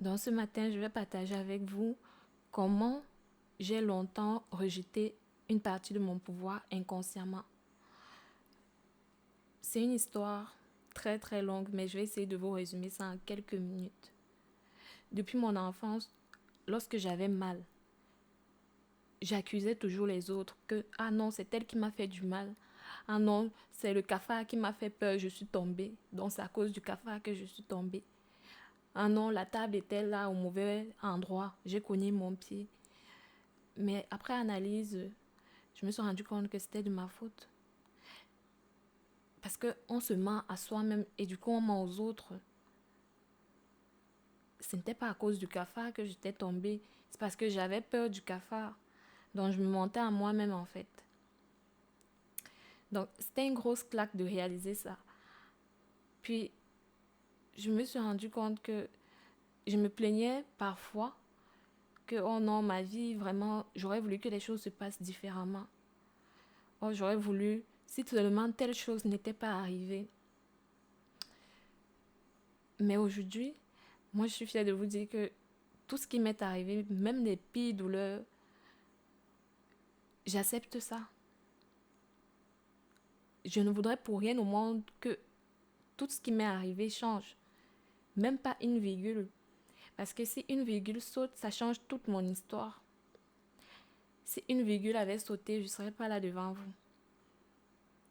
Donc ce matin, je vais partager avec vous comment j'ai longtemps rejeté une partie de mon pouvoir inconsciemment. C'est une histoire très très longue, mais je vais essayer de vous résumer ça en quelques minutes. Depuis mon enfance, lorsque j'avais mal, j'accusais toujours les autres que ah non, c'est elle qui m'a fait du mal. Ah non, c'est le cafard qui m'a fait peur, je suis tombée. Donc c'est à cause du cafard que je suis tombée. Ah non, la table était là au mauvais endroit, j'ai cogné mon pied. Mais après analyse, je me suis rendu compte que c'était de ma faute. Parce qu'on se ment à soi-même et du coup on ment aux autres. Ce n'était pas à cause du cafard que j'étais tombée, c'est parce que j'avais peur du cafard. Donc je me mentais à moi-même en fait. Donc c'était une grosse claque de réaliser ça. Puis je me suis rendu compte que je me plaignais parfois que oh non, ma vie vraiment, j'aurais voulu que les choses se passent différemment. Oh, j'aurais voulu si seulement telle chose n'était pas arrivée. Mais aujourd'hui, moi je suis fière de vous dire que tout ce qui m'est arrivé, même les pires douleurs, j'accepte ça. Je ne voudrais pour rien au monde que tout ce qui m'est arrivé change. Même pas une virgule. Parce que si une virgule saute, ça change toute mon histoire. Si une virgule avait sauté, je ne serais pas là devant vous.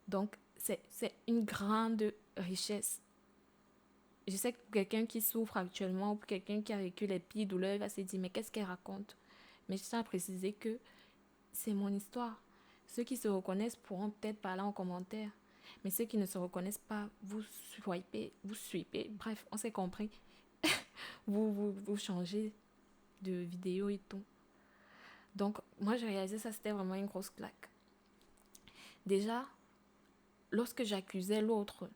Donc, c'est une grande richesse. Je sais que pour quelqu'un qui souffre actuellement ou pour quelqu'un qui a vécu les pires douleurs, il va se dire, mais qu'est-ce qu'elle raconte? Mais je tiens à préciser que c'est mon histoire. Ceux qui se reconnaissent pourront peut-être parler en commentaire. Mais ceux qui ne se reconnaissent pas, vous swipez. Bref, on s'est compris. Vous changez de vidéo et tout. Donc, moi, j'ai réalisé ça, c'était vraiment une grosse claque. Déjà, lorsque j'accusais l'autre,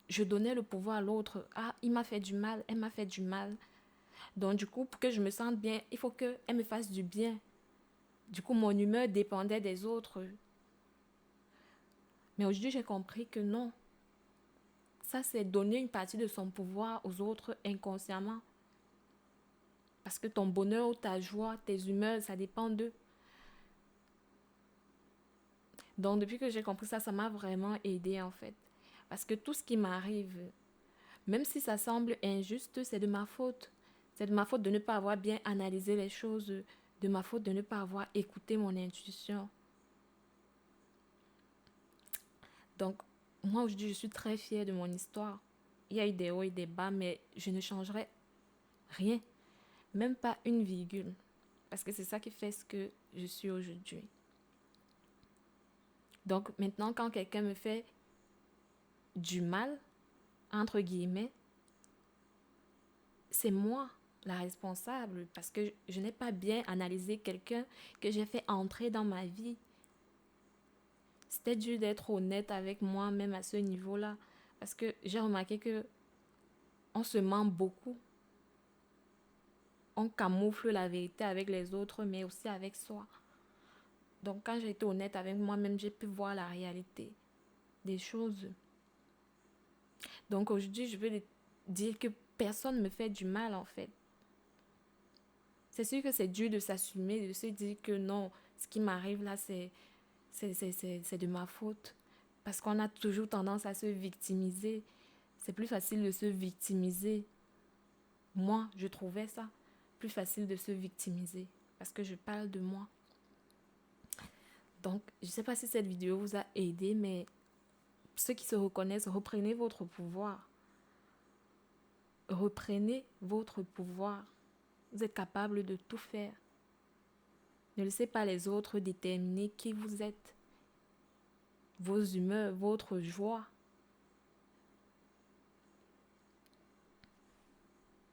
je donnais le pouvoir à l'autre. Ah, il m'a fait du mal, elle m'a fait du mal. Donc, du coup, pour que je me sente bien, il faut qu'elle me fasse du bien. Du coup, mon humeur dépendait des autres. Mais aujourd'hui, j'ai compris que non. Ça, c'est donner une partie de son pouvoir aux autres inconsciemment. Parce que ton bonheur ou ta joie, tes humeurs, ça dépend d'eux. Donc, depuis que j'ai compris ça, ça m'a vraiment aidé en fait. Parce que tout ce qui m'arrive, même si ça semble injuste, c'est de ma faute. C'est de ma faute de ne pas avoir bien analysé les choses, de ma faute de ne pas avoir écouté mon intuition. Donc, moi aujourd'hui, je suis très fière de mon histoire. Il y a eu des hauts et des bas, mais je ne changerai rien, même pas une virgule. Parce que c'est ça qui fait ce que je suis aujourd'hui. Donc maintenant, quand quelqu'un me fait du mal, entre guillemets, c'est moi la responsable parce que je n'ai pas bien analysé quelqu'un que j'ai fait entrer dans ma vie. C'était dur d'être honnête avec moi-même à ce niveau-là parce que j'ai remarqué que on se ment beaucoup. On camoufle la vérité avec les autres, mais aussi avec soi. Donc quand j'ai été honnête avec moi-même, j'ai pu voir la réalité des choses. Donc aujourd'hui, je veux dire que personne ne me fait du mal en fait. C'est sûr que c'est dur de s'assumer, de se dire que non, ce qui m'arrive là, c'est de ma faute. Parce qu'on a toujours tendance à se victimiser. C'est plus facile de se victimiser. Moi, je trouvais ça plus facile de se victimiser. Parce que je parle de moi. Donc, je ne sais pas si cette vidéo vous a aidé, mais ceux qui se reconnaissent, reprenez votre pouvoir. Reprenez votre pouvoir. Vous êtes capable de tout faire. Ne laissez pas les autres déterminer qui vous êtes. Vos humeurs, votre joie,